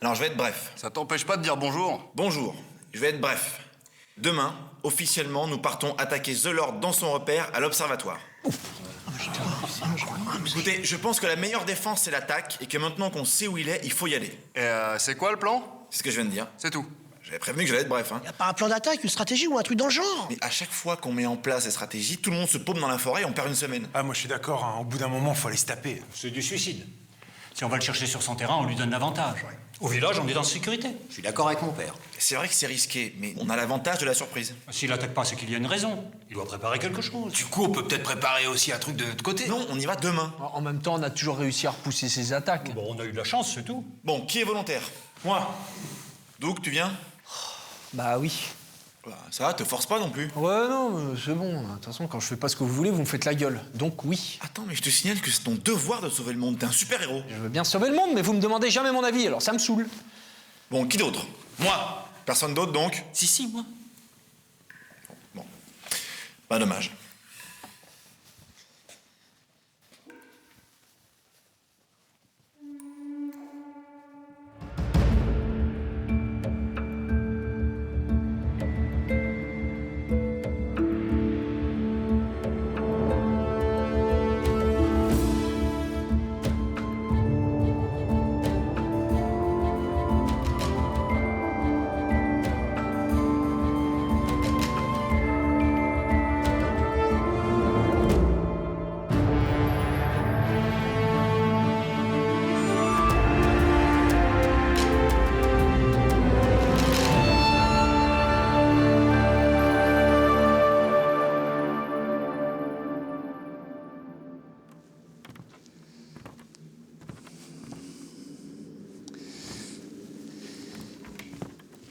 Alors, je vais être bref. Ça t'empêche pas de dire bonjour? Bonjour, je vais être bref. Demain, officiellement, nous partons attaquer The Lord dans son repère à l'Observatoire. Écoutez, je pense que la meilleure défense, c'est l'attaque, et que maintenant qu'on sait où il est, il faut y aller. Et c'est quoi le plan? C'est ce que je viens de dire. C'est tout. J'avais prévenu que j'allais être bref, hein. Y a pas un plan d'attaque, une stratégie ou un truc dans le genre? Mais à chaque fois qu'on met en place des stratégies, tout le monde se paume dans la forêt et on perd une semaine. Ah, moi je suis d'accord, hein. Au bout d'un moment, faut aller se taper. C'est du suicide. Si on va le chercher sur son terrain, on lui donne l'avantage. Au village, on est dans sécurité. Je suis d'accord avec mon père. C'est vrai que c'est risqué, mais on a l'avantage de la surprise. S'il attaque pas, c'est qu'il y a une raison. Il doit préparer quelque chose. Du coup, on peut peut-être préparer aussi un truc de notre côté. Non, on y va demain. En même temps, on a toujours réussi à repousser ses attaques. Bon, on a eu de la chance, c'est tout. Bon, qui est volontaire? Moi. Doug, tu viens? Bah oui. Bah, ça va, te force pas non plus. Ouais, non, c'est bon. De toute façon, quand je fais pas ce que vous voulez, vous me faites la gueule. Donc oui. Attends, mais je te signale que c'est ton devoir de sauver le monde. T'es un super-héros. Je veux bien sauver le monde, mais vous me demandez jamais mon avis, alors ça me saoule. Bon, qui d'autre? Moi. Personne d'autre, donc? Si, moi. Bon. Pas dommage.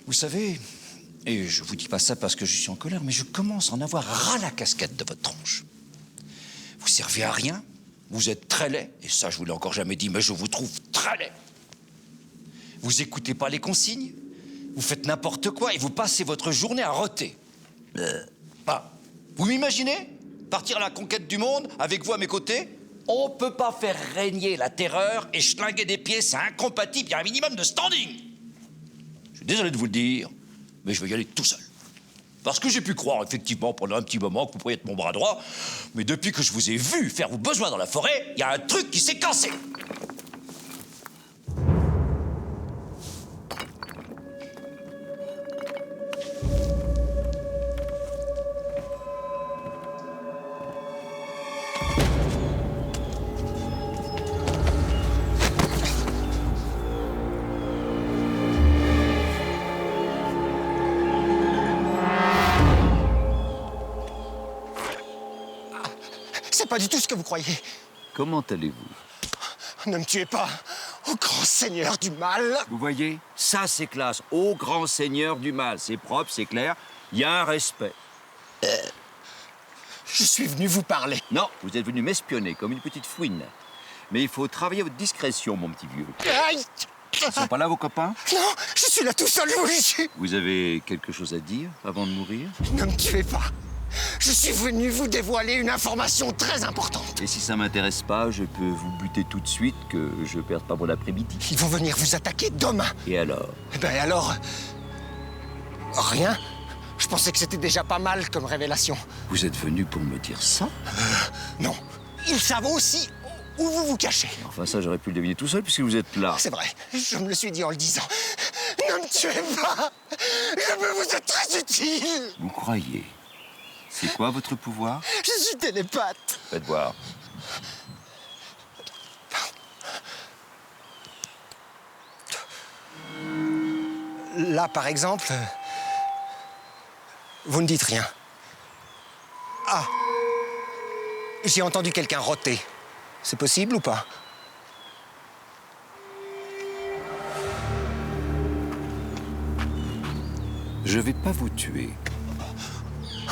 Vous savez, et je vous dis pas ça parce que je suis en colère, mais je commence à en avoir ras la casquette de votre tronche. Vous servez à rien, vous êtes très laid, et ça je vous l'ai encore jamais dit, mais je vous trouve très laid. Vous écoutez pas les consignes, vous faites n'importe quoi et vous passez votre journée à roter. Ah, vous m'imaginez partir à la conquête du monde avec vous à mes côtés? On peut pas faire régner la terreur et schlinguer des pieds, c'est incompatible, il y a un minimum de standing. Je suis désolé de vous le dire, mais je vais y aller tout seul. Parce que j'ai pu croire, effectivement, pendant un petit moment, que vous pourriez être mon bras droit, mais depuis que je vous ai vu faire vos besoins dans la forêt, il y a un truc qui s'est cassé. C'est pas du tout ce que vous croyez. Comment allez-vous? Ne me tuez pas, ô grand seigneur du mal. Vous voyez, ça c'est classe. Ô grand seigneur du mal, c'est propre, c'est clair, il y a un respect. Je suis venu vous parler. Non, vous êtes venu m'espionner comme une petite fouine. Mais il faut travailler votre discrétion, mon petit vieux. Aïe! Ils sont pas là, vos copains? Non, je suis là tout seul, je vous le jure. Vous avez quelque chose à dire avant de mourir? Ne me tuez pas. Je suis venu vous dévoiler une information très importante. Et si ça m'intéresse pas, je peux vous buter tout de suite, que je perde pas mon après-midi. Ils vont venir vous attaquer demain. Et alors? Eh ben alors... Rien. Je pensais que c'était déjà pas mal comme révélation. Vous êtes venu pour me dire ça? Non. Ils savent aussi où vous vous cachez. Enfin, ça, j'aurais pu le deviner tout seul, puisque vous êtes là. C'est vrai, je me le suis dit en le disant. Ne me tuez pas. Je peux vous être très utile. Vous croyez? C'est quoi votre pouvoir? Je suis télépathe. Faites voir. Là, par exemple, vous ne dites rien. Ah, j'ai entendu quelqu'un roter. C'est possible ou pas? Je vais pas vous tuer.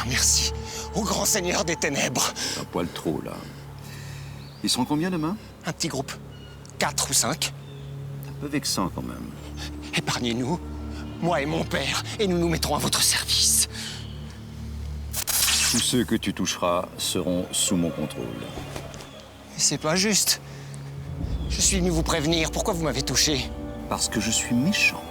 Ah, merci, au grand seigneur des ténèbres. Un poil trop, là. Ils seront combien demain? Un petit groupe. 4 ou 5. Un peu vexant, quand même. Épargnez-nous, moi et mon père, et nous nous mettrons à votre service. Tous ceux que tu toucheras seront sous mon contrôle. C'est pas juste. Je suis venu vous prévenir. Pourquoi vous m'avez touché? Parce que je suis méchant.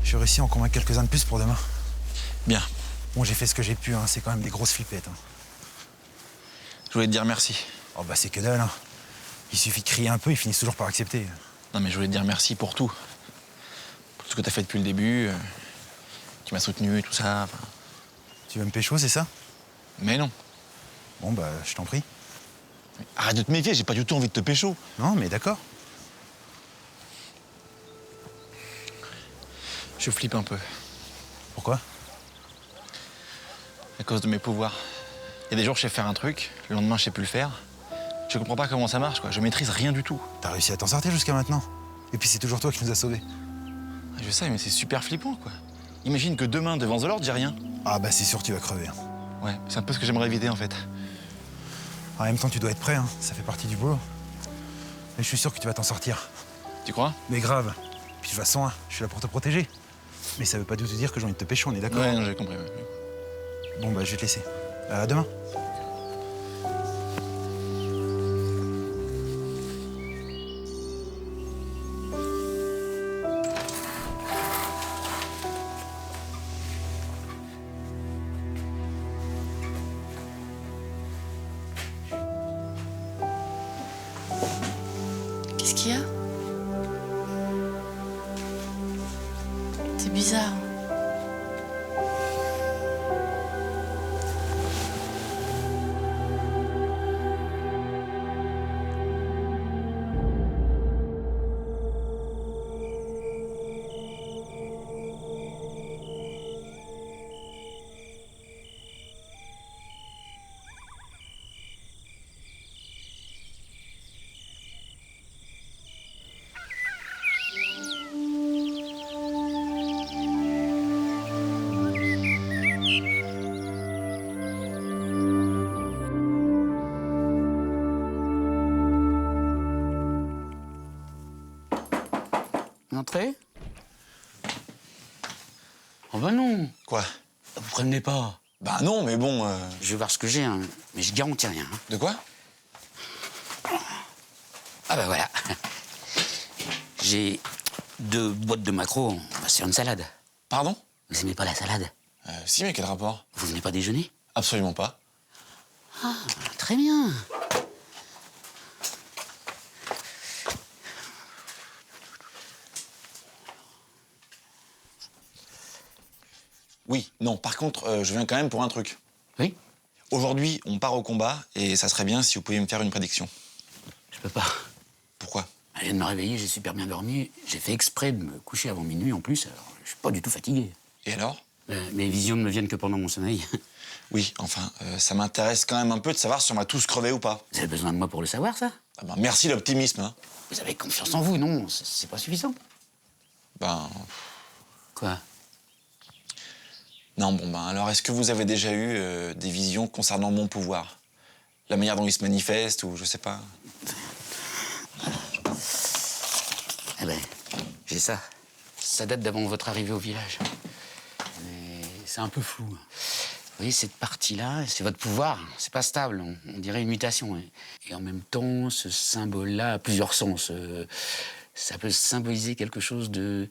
J'ai réussi à en convaincre quelques-uns de plus pour demain. Bien. Bon, j'ai fait ce que j'ai pu, hein. C'est quand même des grosses flippettes. Hein. Je voulais te dire merci. Oh bah c'est que dalle, hein. Il suffit de crier un peu, ils finissent toujours par accepter. Non, mais je voulais te dire merci pour tout. Pour tout ce que t'as fait depuis le début. Tu m'as soutenu et tout ça. Enfin... Tu veux me pécho, c'est ça? Mais non. Bon bah, je t'en prie. Arrête de te méfier, j'ai pas du tout envie de te pécho. Non, mais d'accord. Je flippe un peu. Pourquoi? À cause de mes pouvoirs. Il y a des jours, je sais faire un truc, le lendemain, je sais plus le faire. Je comprends pas comment ça marche, quoi. Je maîtrise rien du tout. T'as réussi à t'en sortir jusqu'à maintenant. Et puis c'est toujours toi qui nous as sauvés. Je sais, mais c'est super flippant, quoi. Imagine que demain, devant The Lord, j'ai rien. Ah bah c'est sûr, tu vas crever. Hein. Ouais, c'est un peu ce que j'aimerais éviter, en fait. En même temps, tu dois être prêt, hein. Ça fait partie du boulot. Mais je suis sûr que tu vas t'en sortir. Tu crois? Mais grave. Puis de toute façon, hein, je suis là pour te protéger. Mais ça veut pas du tout dire que j'ai envie de te pécho, on est d'accord? Ouais, non, j'ai compris. Ouais. Bon bah je vais te laisser. À demain. Qu'est-ce qu'il y a? C'est bizarre. Entrez. Oh bah non. Quoi? Vous prévenez pas. Bah non, mais bon... Je vais voir ce que j'ai, hein, mais je garantis rien. Hein. De quoi? Ah bah voilà. J'ai 2 boîtes de maquereaux sur une salade. Pardon? Vous aimez pas la salade? Si, mais quel rapport? Vous venez pas déjeuner? Absolument pas. Ah, très bien. Oui, non, par contre, je viens quand même pour un truc. Oui? Aujourd'hui, on part au combat, et ça serait bien si vous pouviez me faire une prédiction. Je peux pas. Pourquoi? Je viens de me réveiller, j'ai super bien dormi. J'ai fait exprès de me coucher avant minuit en plus, alors je suis pas du tout fatigué. Et alors? Mes visions ne me viennent que pendant mon sommeil. Oui, enfin, ça m'intéresse quand même un peu de savoir si on va tous crever ou pas. Vous avez besoin de moi pour le savoir, ça? Ah ben, merci l'optimisme, hein. Vous avez confiance en vous, non? C'est pas suffisant. Ben... Quoi? Non, bon, ben alors, est-ce que vous avez déjà eu des visions concernant mon pouvoir? La manière dont il se manifeste, ou je sais pas? Eh ben, j'ai ça. Ça date d'avant votre arrivée au village. Mais c'est un peu flou. Vous voyez, cette partie-là, c'est votre pouvoir. C'est pas stable, on dirait une mutation. Et en même temps, ce symbole-là a plusieurs sens. Ça peut symboliser quelque chose de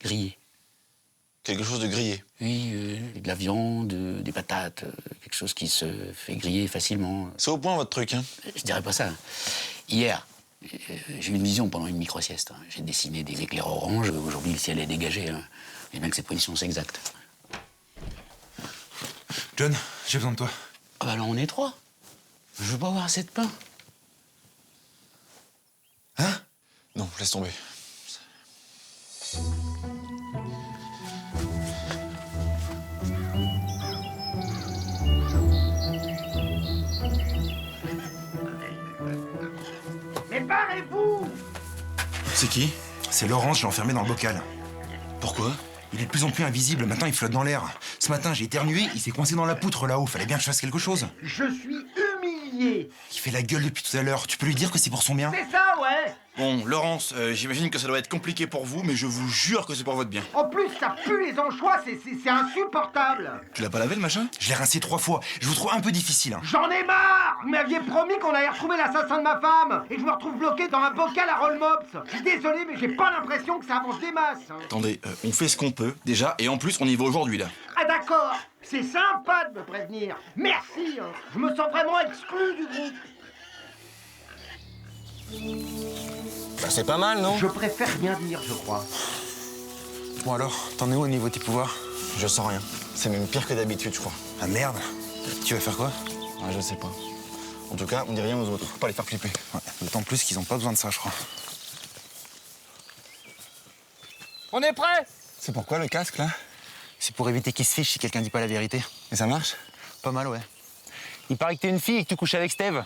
grillé. Quelque chose de grillé? Oui, de la viande, des patates, quelque chose qui se fait griller facilement. C'est au point, votre truc, hein? Je dirais pas ça. Hier, j'ai eu une vision pendant une micro-sieste. J'ai dessiné des éclairs orange. Aujourd'hui, le ciel est dégagé. Et bien que ces positions, c'est exact. John, j'ai besoin de toi. Ah bah là, on est 3. Je veux pas avoir assez de pain. Hein? Non, laisse tomber. Mais barrez-vous! C'est qui? C'est Laurence, je l'ai enfermé dans le bocal. Pourquoi? Il est de plus en plus invisible, maintenant il flotte dans l'air. Ce matin, j'ai éternué, il s'est coincé dans la poutre là-haut, fallait bien que je fasse quelque chose. Je suis humilié! chier. Il fait la gueule depuis tout à l'heure. Tu peux lui dire que c'est pour son bien? C'est ça, ouais. Bon, Laurence, j'imagine que ça doit être compliqué pour vous, mais je vous jure que c'est pour votre bien. En plus, ça pue les anchois, c'est insupportable. Tu l'as pas lavé le machin? Je l'ai rincé 3 fois. Je vous trouve un peu difficile, hein. J'en ai marre. Vous m'aviez promis qu'on allait retrouver l'assassin de ma femme. Et je me retrouve bloqué dans un bocal à roll-mops. Je suis désolé, mais j'ai pas l'impression que ça avance des masses. Attendez, on fait ce qu'on peut, déjà, et en plus, on y va aujourd'hui, là. Ah d'accord, c'est sympa de me prévenir. Merci, hein. Je me sens vraiment exclu du groupe. Bah, c'est pas mal, non? Je préfère rien dire, je crois. Bon alors, t'en es où au niveau de tes pouvoirs? Je sens rien. C'est même pire que d'habitude, je crois. Ah merde. Tu vas faire quoi? Ouais, je sais pas. En tout cas, on dit rien aux autres. Faut pas les faire flipper. Ouais, d'autant plus qu'ils ont pas besoin de ça, je crois. On est prêt? C'est pourquoi le casque, là? C'est pour éviter qu'ils se fichent si quelqu'un dit pas la vérité. Et ça marche? Pas mal, ouais. Il paraît que t'es une fille et que tu couches avec Steve.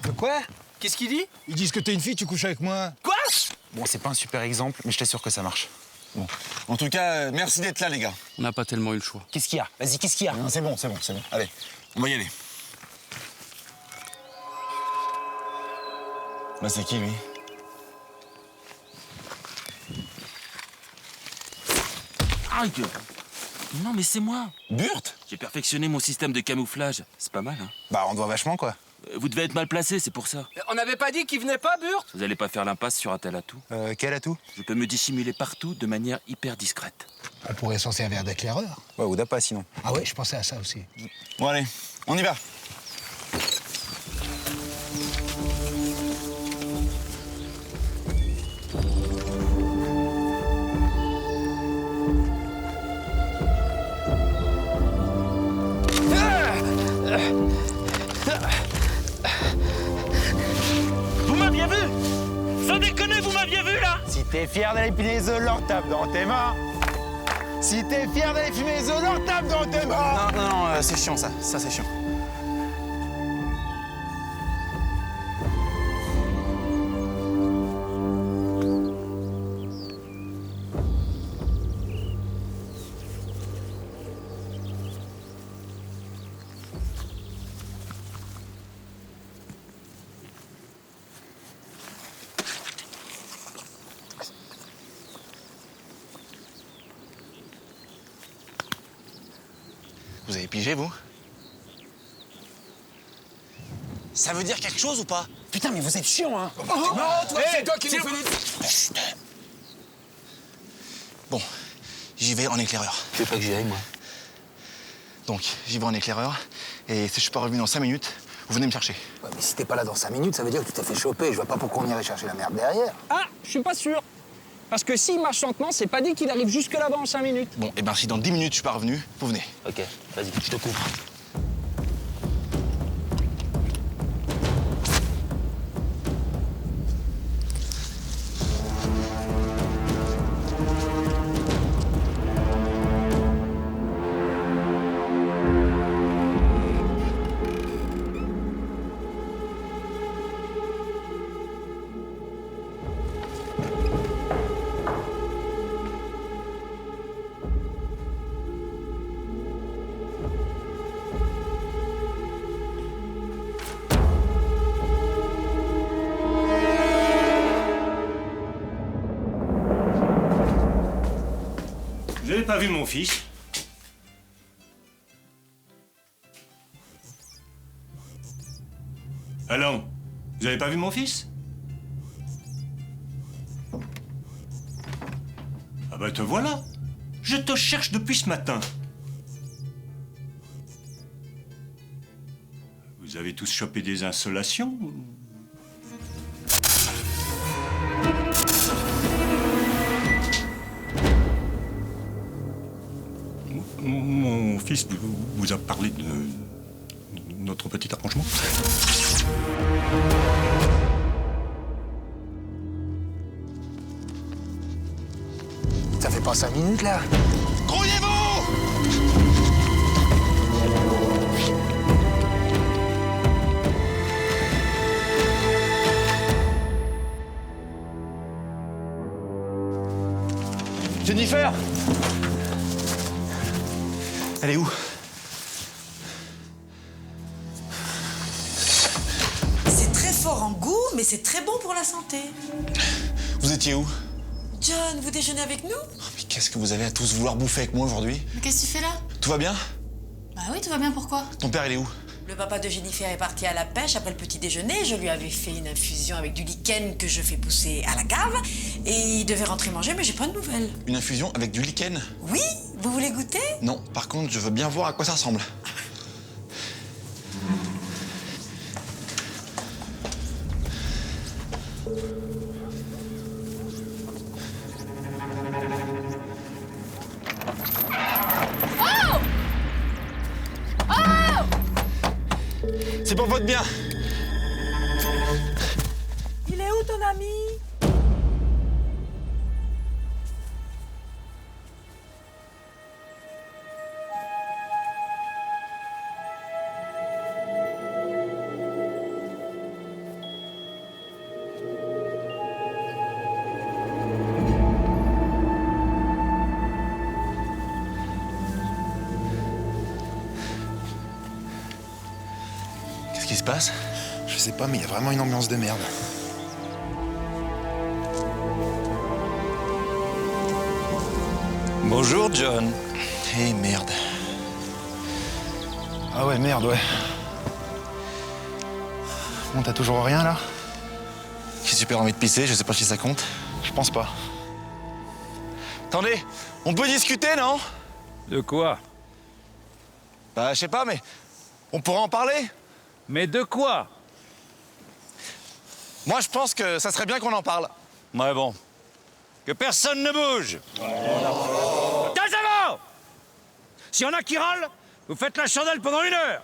De quoi? Qu'est-ce qu'il dit? Ils disent que t'es une fille, tu couches avec moi. Quoi? Bon, c'est pas un super exemple, mais je t'assure que ça marche. Bon. En tout cas, merci d'être là, les gars. On n'a pas tellement eu le choix. Qu'est-ce qu'il y a? Vas-y, qu'est-ce qu'il y a? Non, c'est bon. Allez, on va y aller. Bah, c'est qui, lui? Aïe! Non, mais c'est moi. Burt? J'ai perfectionné mon système de camouflage. C'est pas mal, hein? Bah, on te voit vachement, quoi. Vous devez être mal placé, c'est pour ça. On n'avait pas dit qu'il venait pas, Burt? Vous allez pas faire l'impasse sur un tel atout? Quel atout? Je peux me dissimuler partout de manière hyper discrète. On pourrait s'en servir d'éclaireur. Ouais, ou d'appât, sinon. Ah ouais, je pensais à ça aussi. Bon, allez, on y va. Vous m'aviez vu? Sans déconner, vous m'aviez vu, là? Si t'es fier d'aller fumer les œufs, leur tape dans tes mains. Si t'es fier d'aller fumer les œufs, leur tape dans tes mains. Non, c'est chiant, ça. Ça, c'est chiant. Vous avez pigé, vous? Ça veut dire quelque chose ou pas? Putain, mais vous êtes chiant, hein. Non, toi, c'est toi qui nous fais des... Chut. Bon, j'y vais en éclaireur. Tu veux pas que j'y aille, moi? Donc, j'y vais en éclaireur, et si je suis pas revenu dans 5 minutes, vous venez me chercher. Ouais, mais si t'es pas là dans 5 minutes, ça veut dire que tu t'es fait choper. Je vois pas pourquoi on irait chercher la merde derrière. Ah, je suis pas sûr. Parce que s'il marche lentement, c'est pas dit qu'il arrive jusque là-bas en 5 minutes. Bon, et ben si dans 10 minutes je suis pas revenu, vous venez. Ok, vas-y, je te couvre. Vous n'avez pas vu mon fils? Allons, vous avez pas vu mon fils? Ah bah te voilà. Je te cherche depuis ce matin. Vous avez tous chopé des insolations? Mon fils vous a parlé de notre petit arrangement? Ça fait pas 5 minutes, là? Jennifer! Elle est où? mais c'est très bon pour la santé. Vous étiez où? John, vous déjeunez avec nous? Mais qu'est-ce que vous avez à tous vouloir bouffer avec moi aujourd'hui? Mais qu'est-ce que tu fais là? Tout va bien? Bah oui, tout va bien, pourquoi? Ton père, il est où? Le papa de Jennifer est parti à la pêche après le petit déjeuner. Je lui avais fait une infusion avec du lichen que je fais pousser à la cave. Et il devait rentrer manger, mais j'ai pas de nouvelles. Une infusion avec du lichen? Oui? Vous voulez goûter? Non, par contre, je veux bien voir à quoi ça ressemble. C'est pour votre bien. Il est où ton ami? Qu'est-ce qui se passe? Je sais pas, mais il y a vraiment une ambiance de merde. Bonjour, John. Eh merde. Ah ouais, merde, ouais. Bon, t'as toujours rien, là? J'ai super envie de pisser, je sais pas si ça compte. Je pense pas. Attendez, on peut discuter, non? De quoi? Bah, je sais pas, mais on pourra en parler. Mais de quoi? Moi, je pense que ça serait bien qu'on en parle. Ouais, bon. Que personne ne bouge. Taisez-vous! S'il y en a qui râlent, vous faites la chandelle pendant 1 heure.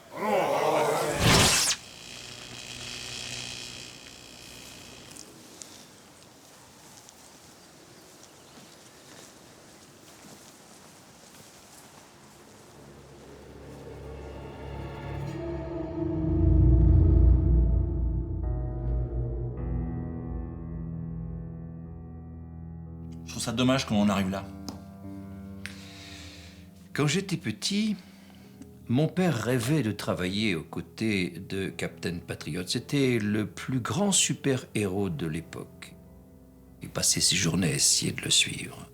Je trouve ça dommage qu'on en arrive là. Quand j'étais petit, mon père rêvait de travailler aux côtés de Captain Patriot. C'était le plus grand super-héros de l'époque. Il passait ses journées à essayer de le suivre.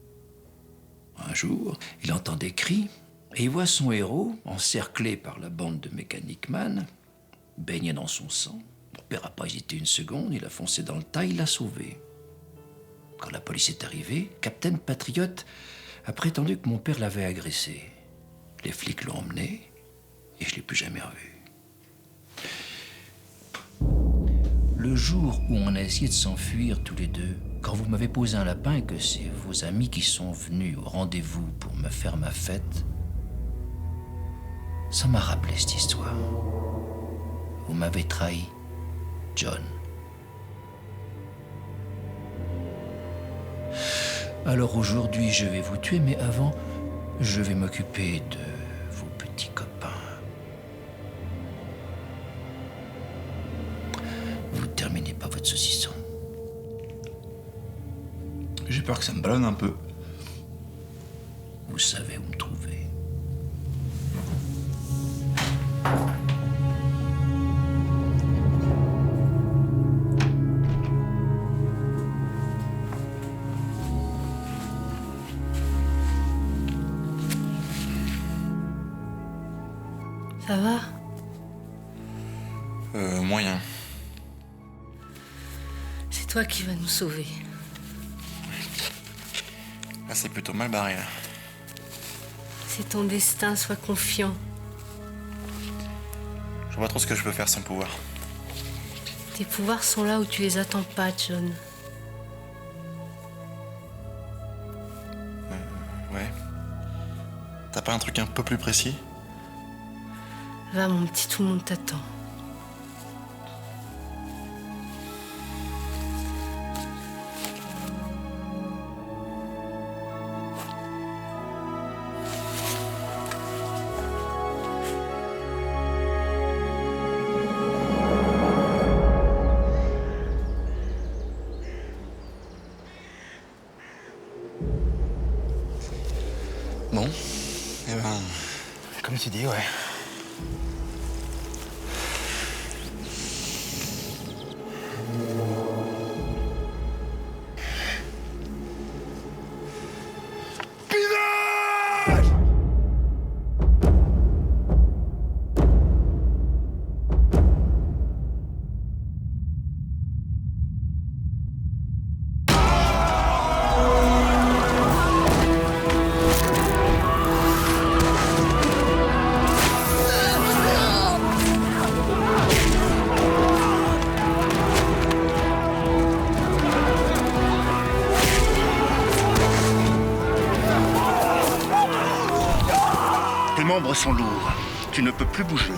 Un jour, il entend des cris et il voit son héros, encerclé par la bande de Mechanic Man, baigné dans son sang. Mon père n'a pas hésité une seconde, il a foncé dans le tas, il l'a sauvé. Quand la police est arrivée, Captain Patriot a prétendu que mon père l'avait agressé. Les flics l'ont emmené et je ne l'ai plus jamais revu. Le jour où on a essayé de s'enfuir tous les deux, quand vous m'avez posé un lapin et que c'est vos amis qui sont venus au rendez-vous pour me faire ma fête, ça m'a rappelé cette histoire. Vous m'avez trahi, John. Alors aujourd'hui, je vais vous tuer, mais avant, je vais m'occuper de vos petits copains. Vous terminez pas votre saucisson. J'ai peur que ça me ballonne un peu. Vous savez où me trouver. Ça va? Moyen. C'est toi qui vas nous sauver. Là, c'est plutôt mal barré, là. C'est ton destin, sois confiant. Je vois pas trop ce que je peux faire sans pouvoir. Tes pouvoirs sont là où tu les attends pas, John. Ouais. T'as pas un truc un peu plus précis? Va, mon petit, tout le monde t'attend. Bon. Eh ben, Comme tu dis, ouais. sont lourds. Tu ne peux plus bouger.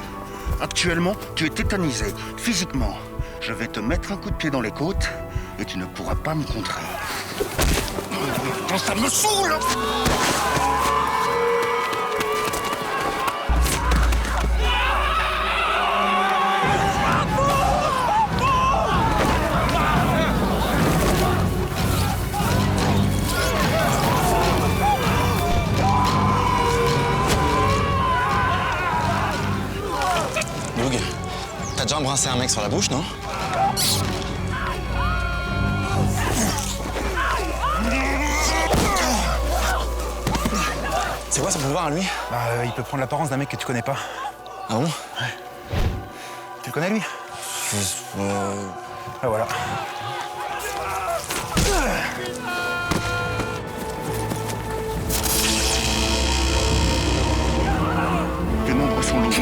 Actuellement, tu es tétanisé, physiquement. Je vais te mettre un coup de pied dans les côtes et tu ne pourras pas me contrer. Ça me saoule! Doug, t'as déjà embrassé un mec sur la bouche, non? C'est quoi son pouvoir, lui? Bah, il peut prendre l'apparence d'un mec que tu connais pas. Ah bon? Ouais. Tu le connais, lui? Ah, voilà. Tes membres sont lourds.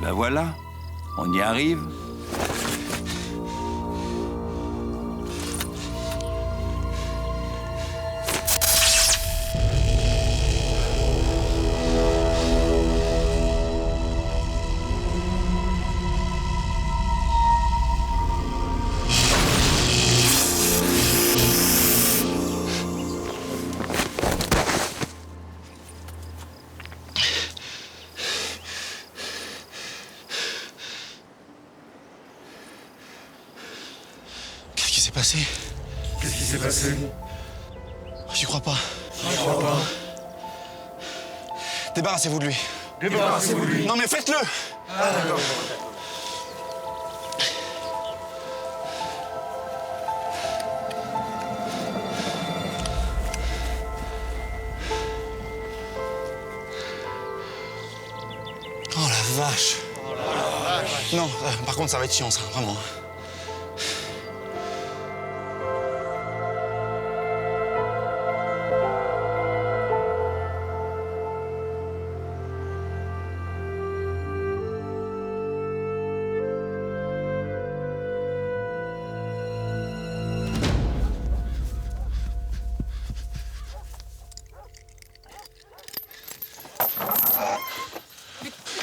Eh ben voilà, on y arrive. Qu'est-ce qui s'est passé? Qu'est-ce qui s'est passé? J'y crois pas. J'y crois pas. Débarrassez-vous de lui. Débarrassez-vous de lui. Non mais faites-le! Ah, d'accord. Oh la vache! Non, par contre ça va être chiant ça, vraiment.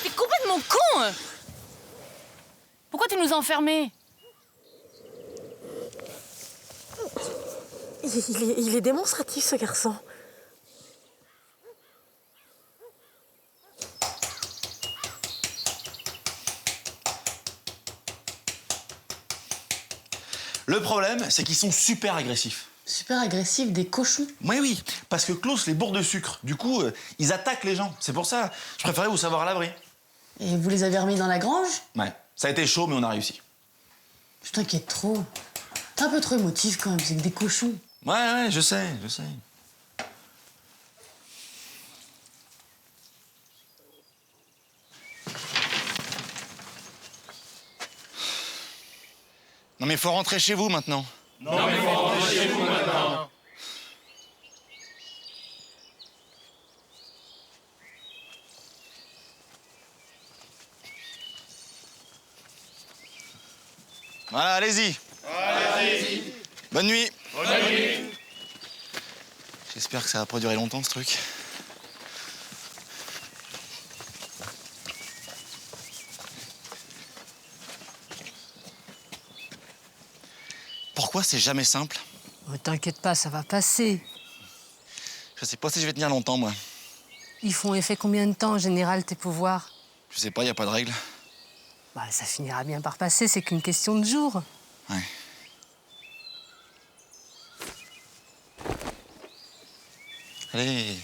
T'es complètement con! Pourquoi tu nous as enfermés? Il est démonstratif, ce garçon. Le problème, c'est qu'ils sont super agressifs. Super agressif, des cochons. Oui, oui, parce que Klaus les bourre de sucre. Du coup, ils attaquent les gens. C'est pour ça, je préférais vous savoir à l'abri. Et vous les avez remis dans la grange? Ouais, ça a été chaud, mais on a réussi. Je t'inquiète trop. T'es un peu trop émotif quand même, c'est que des cochons. Ouais, je sais, je sais. Non mais faut rentrer chez vous maintenant. Non mais faut rentrer chez vous maintenant. Voilà, allez-y. Allez-y. Bonne nuit. Bonne nuit. J'espère que ça va pas durer longtemps ce truc. Pourquoi c'est jamais simple? Oh, t'inquiète pas, ça va passer. Je sais pas si je vais tenir longtemps, moi. Ils font effet combien de temps, en général, tes pouvoirs? Je sais pas, y a pas de règle. Bah, ça finira bien par passer, c'est qu'une question de jours. Ouais. Allez.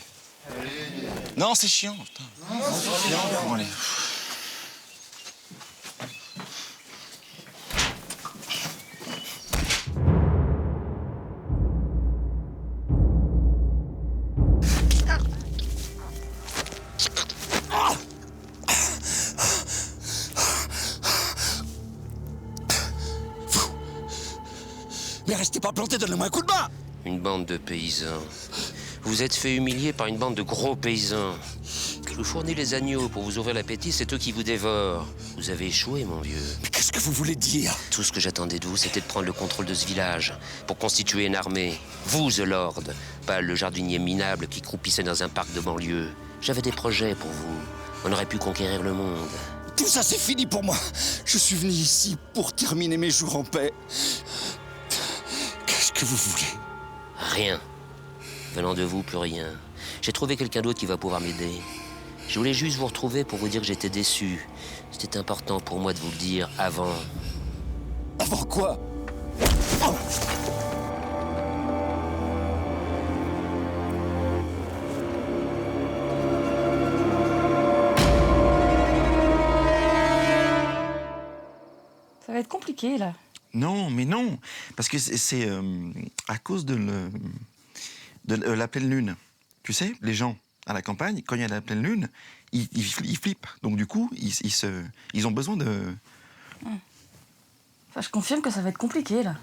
Non, c'est chiant, putain. C'est chiant. Bon, allez. Mais restez pas plantés, donnez-moi un coup de main! Une bande de paysans. Vous vous êtes fait humilier par une bande de gros paysans. Je vous fournis les agneaux pour vous ouvrir l'appétit, c'est eux qui vous dévorent. Vous avez échoué, mon vieux. Mais qu'est-ce que vous voulez dire? Tout ce que j'attendais de vous, c'était de prendre le contrôle de ce village pour constituer une armée. Vous, The Lord, pas le jardinier minable qui croupissait dans un parc de banlieue. J'avais des projets pour vous. On aurait pu conquérir le monde. Tout ça, c'est fini pour moi. Je suis venu ici pour terminer mes jours en paix. Qu'est-ce que vous voulez? Rien. Venant de vous, plus rien. J'ai trouvé quelqu'un d'autre qui va pouvoir m'aider. Je voulais juste vous retrouver pour vous dire que j'étais déçu. C'était important pour moi de vous le dire avant. Avant quoi? Oh! Ça va être compliqué, là. Non, mais non. Parce que c'est à cause de la pleine lune. Tu sais, les gens à la campagne, quand il y a la pleine lune, ils flippent. Donc du coup, ils ont besoin de... Enfin, je confirme que ça va être compliqué, là.